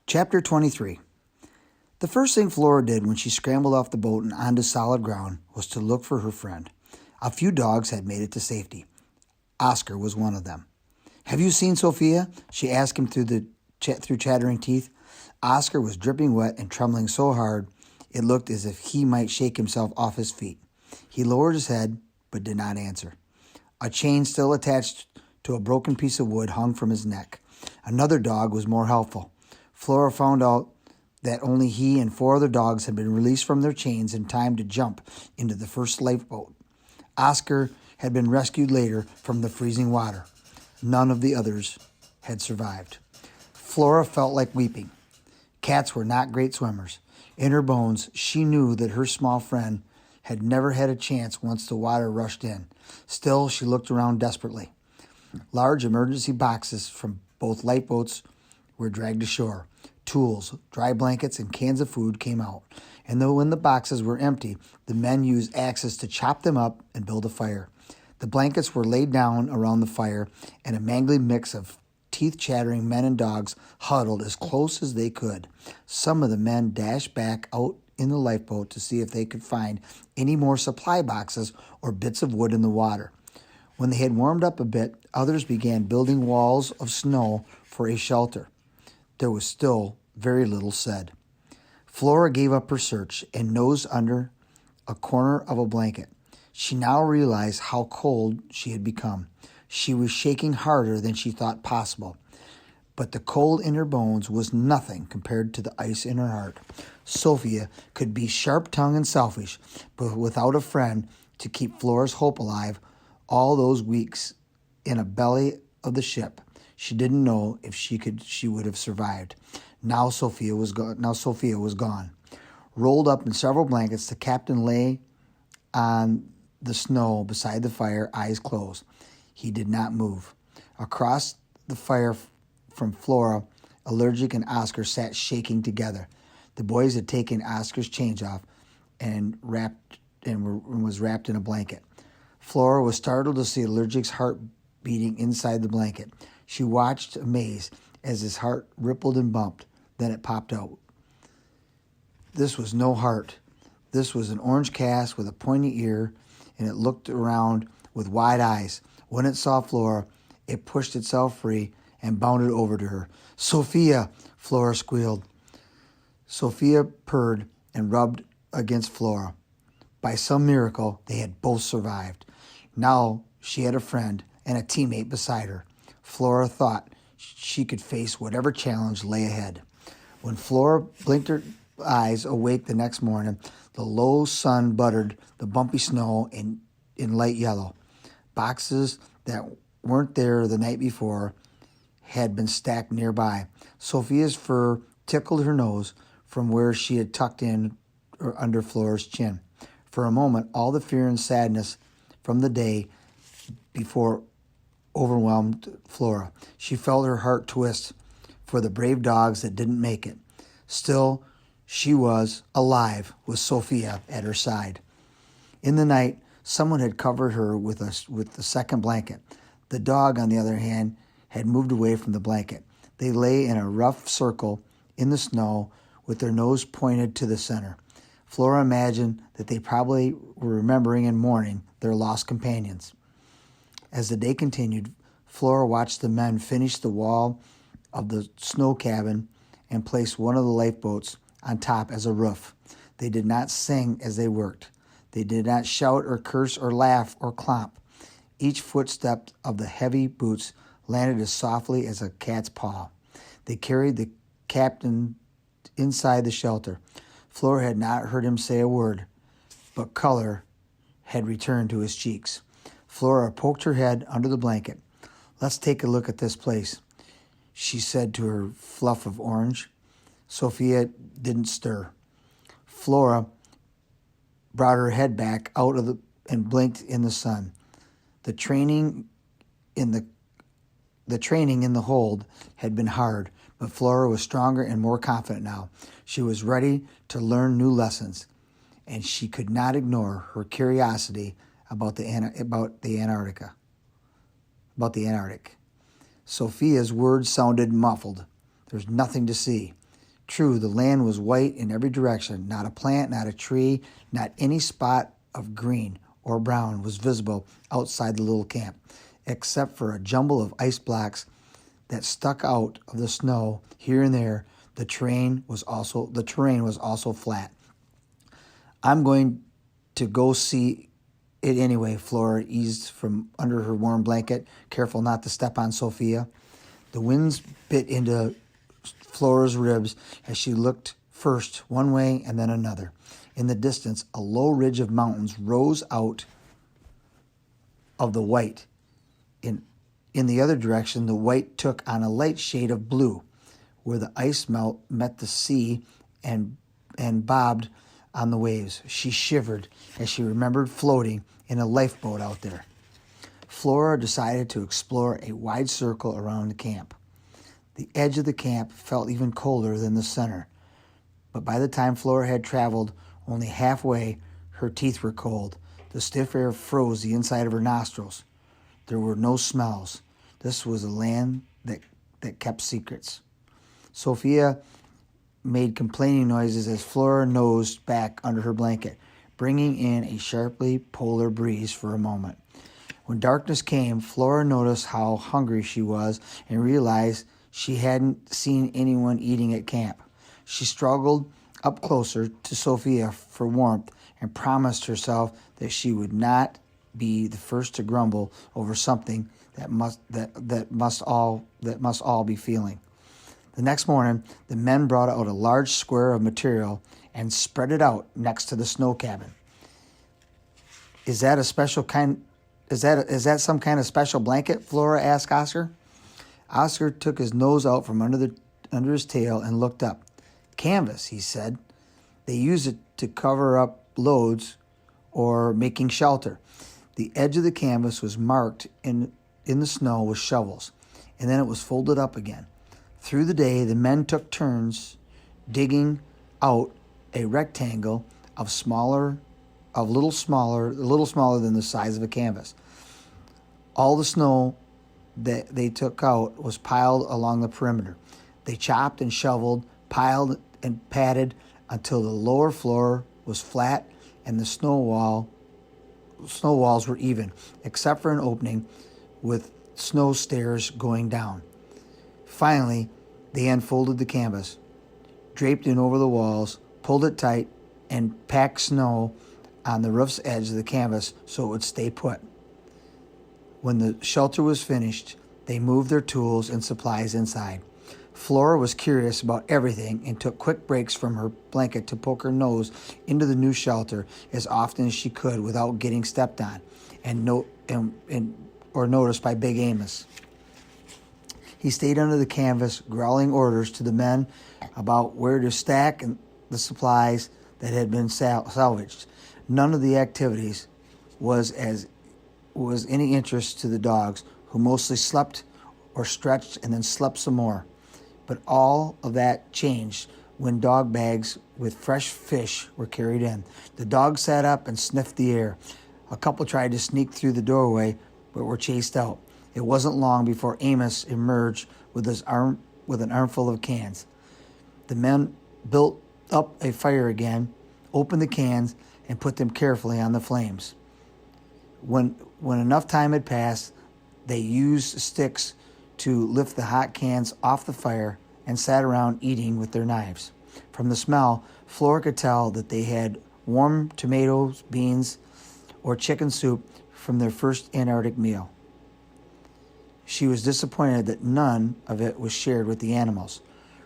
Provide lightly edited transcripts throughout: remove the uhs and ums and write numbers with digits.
Chapter 23. The first thing Flora did when she scrambled off the boat and onto solid ground was to look for her friend. A few dogs had made it to safety. Oscar was one of them. "Have you seen Sophia?" she asked him through chattering teeth. Oscar was dripping wet and trembling so hard it looked as if he might shake himself off his feet. He lowered his head but did not answer. A chain still attached to a broken piece of wood hung from his neck. Another dog was more helpful. Flora found out that only he and 4 other dogs had been released from their chains in time to jump into the first lifeboat. Oscar had been rescued later from the freezing water. None of the others had survived. Flora felt like weeping. Cats were not great swimmers. In her bones, she knew that her small friend had never had a chance once the water rushed in. Still, she looked around desperately. Large emergency boxes from both lifeboats were dragged ashore. Tools, dry blankets, and cans of food came out. And though when the boxes were empty, the men used axes to chop them up and build a fire. The blankets were laid down around the fire, and a mangly mix of teeth-chattering men and dogs huddled as close as they could. Some of the men dashed back out in the lifeboat to see if they could find any more supply boxes or bits of wood in the water. When they had warmed up a bit, others began building walls of snow for a shelter. There was still very little said. Flora gave up her search and nosed under a corner of a blanket. She now realized how cold she had become. She was shaking harder than she thought possible. But the cold in her bones was nothing compared to the ice in her heart. Sophia could be sharp-tongued and selfish, but without a friend to keep Flora's hope alive all those weeks in a belly of the ship, she didn't know if she would have survived. Now Sophia was gone. Rolled up in several blankets, the captain lay on the snow beside the fire, eyes closed. He did not move. Across the fire from Flora, Allergic and Oscar sat shaking together. The boys had taken Oscar's chains off and was wrapped in a blanket. Flora was startled to see Allergic's heart beating inside the blanket. She watched amazed as his heart rippled and bumped. Then it popped out. This was no heart. This was an orange cast with a pointy ear, and it looked around with wide eyes. When it saw Flora, it pushed itself free and bounded over to her. "Sophia!" Flora squealed. Sophia purred and rubbed against Flora. By some miracle, they had both survived. Now she had a friend and a teammate beside her. Flora thought she could face whatever challenge lay ahead. When Flora blinked her eyes awake the next morning, the low sun buttered the bumpy snow in light yellow. Boxes that weren't there the night before had been stacked nearby. Sophia's fur tickled her nose from where she had tucked in or under Flora's chin. For a moment, all the fear and sadness from the day before overwhelmed Flora. She felt her heart twist for the brave dogs that didn't make it. Still, she was alive with Sophia at her side. In the night, someone had covered her with the second blanket. The dog, on the other hand, had moved away from the blanket. They lay in a rough circle in the snow with their nose pointed to the center. Flora imagined that they probably were remembering and mourning their lost companions. As the day continued, Flora watched the men finish the wall of the snow cabin and place one of the lifeboats on top as a roof. They did not sing as they worked. They did not shout or curse or laugh or clomp. Each footstep of the heavy boots landed as softly as a cat's paw. They carried the captain inside the shelter. Flora had not heard him say a word, but color had returned to his cheeks. Flora poked her head under the blanket. "Let's take a look at this place," she said to her fluff of orange. Sophia didn't stir. Flora brought her head back out of and blinked in the sun. The training in the hold had been hard, but Flora was stronger and more confident now. She was ready to learn new lessons, and she could not ignore her curiosity about the Antarctic. Sophia's words sounded muffled. "There's nothing to see." True, the land was white in every direction. Not a plant, not a tree, not any spot of green or brown was visible outside the little camp, except for a jumble of ice blocks that stuck out of the snow here and there. The terrain was also flat. I'm going to go see it anyway. Flora eased from under her warm blanket, careful not to step on Sophia. The winds bit into Flora's ribs as she looked first one way and then another. In the distance, a low ridge of mountains rose out of the white. In the other direction, the white took on a light shade of blue, where the ice melt met the sea and bobbed on the waves. She shivered as she remembered floating in a lifeboat out there. Flora decided to explore a wide circle around the camp. The edge of the camp felt even colder than the center, but by the time Flora had traveled only halfway, her teeth were cold. The stiff air froze the inside of her nostrils. There were no smells. This was a land that kept secrets. Sophia made complaining noises as Flora nosed back under her blanket, bringing in a sharply polar breeze for a moment. When darkness came, Flora noticed how hungry she was and realized she hadn't seen anyone eating at camp. She struggled up closer to Sophia for warmth and promised herself that she would not be the first to grumble over something that must all be feeling. The next morning, the men brought out a large square of material and spread it out next to the snow cabin. Is that some kind of special blanket? Flora asked Oscar. Oscar took his nose out from under his tail and looked up. Canvas, he said. They use it to cover up loads or making shelter. The edge of the canvas was marked in the snow with shovels, and then it was folded up again. Through the day, the men took turns digging out a rectangle a little smaller than the size of a canvas. All the snow that they took out was piled along the perimeter. They chopped and shoveled, piled and patted until the lower floor was flat and the snow walls were even, except for an opening with snow stairs going down. Finally, they unfolded the canvas, draped it over the walls, pulled it tight, and packed snow on the roof's edge of the canvas so it would stay put. When the shelter was finished, they moved their tools and supplies inside. Flora was curious about everything and took quick breaks from her blanket to poke her nose into the new shelter as often as she could without getting stepped on or noticed by Big Amos. He stayed under the canvas, growling orders to the men about where to stack the supplies that had been salvaged. None of the activities was any interest to the dogs, who mostly slept or stretched and then slept some more. But all of that changed when dog bags with fresh fish were carried in. The dogs sat up and sniffed the air. A couple tried to sneak through the doorway, but were chased out. It wasn't long before Amos emerged with an armful of cans. The men built up a fire again, opened the cans, and put them carefully on the flames. When enough time had passed, they used sticks to lift the hot cans off the fire and sat around eating with their knives. From the smell, Flora could tell that they had warm tomatoes, beans, or chicken soup from their first Antarctic meal. She was disappointed that none of it was shared with the animals,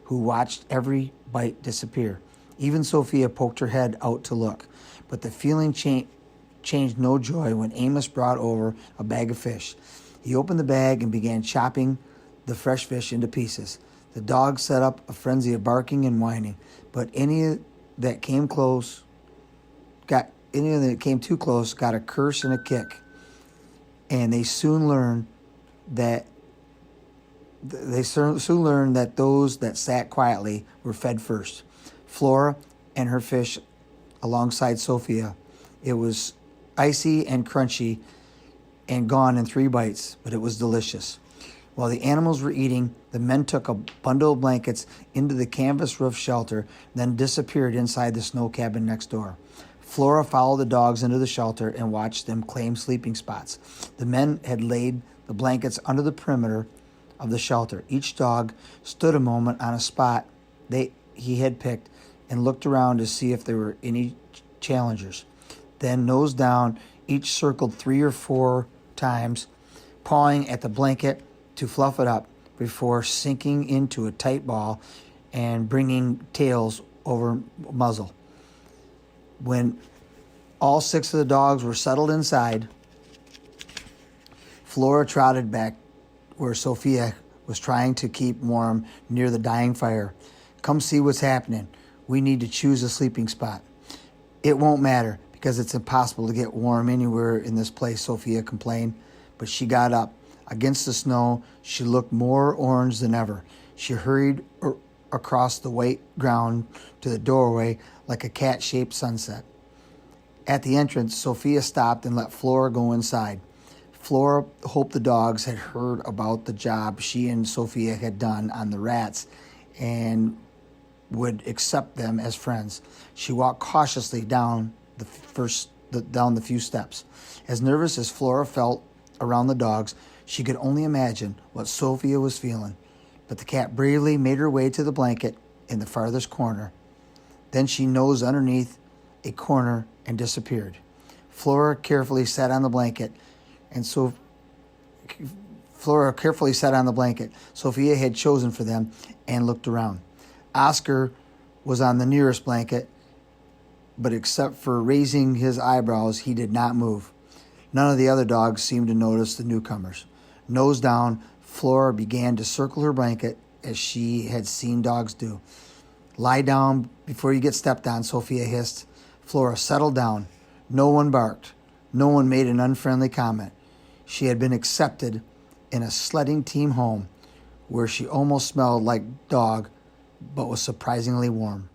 who watched every bite disappear. Even Sophia poked her head out to look, but the feeling changed no joy when Amos brought over a bag of fish. He opened the bag and began chopping the fresh fish into pieces. The dogs set up a frenzy of barking and whining, but any that came too close got a curse and a kick. And they soon learned that those that sat quietly were fed first. Flora and her fish alongside Sophia. It was icy and crunchy and gone in 3 bites, but it was delicious. While the animals were eating, the men took a bundle of blankets into the canvas roof shelter, then disappeared inside the snow cabin next door. Flora followed the dogs into the shelter and watched them claim sleeping spots. The men had laid the blankets under the perimeter of the shelter. Each dog stood a moment on a spot he had picked and looked around to see if there were any challengers. Then, nose down, each circled 3 or 4 times, pawing at the blanket to fluff it up before sinking into a tight ball and bringing tails over muzzle. When all 6 of the dogs were settled inside, Flora trotted back where Sophia was trying to keep warm near the dying fire. "Come see what's happening. We need to choose a sleeping spot." "It won't matter because it's impossible to get warm anywhere in this place," Sophia complained. But she got up. Against the snow, she looked more orange than ever. She hurried across the white ground to the doorway like a cat-shaped sunset. At the entrance, Sophia stopped and let Flora go inside. Flora hoped the dogs had heard about the job she and Sophia had done on the rats and would accept them as friends. She walked cautiously down the few steps. As nervous as Flora felt around the dogs, she could only imagine what Sophia was feeling. But the cat bravely made her way to the blanket in the farthest corner. Then she nosed underneath a corner and disappeared. Flora carefully sat on the blanket, Sophia had chosen for them, and looked around. Oscar was on the nearest blanket, but except for raising his eyebrows, he did not move. None of the other dogs seemed to notice the newcomers. Nose down, Flora began to circle her blanket as she had seen dogs do. "Lie down before you get stepped on," Sophia hissed. Flora settled down. No one barked. No one made an unfriendly comment. She had been accepted in a sledding team home where she almost smelled like dog but was surprisingly warm.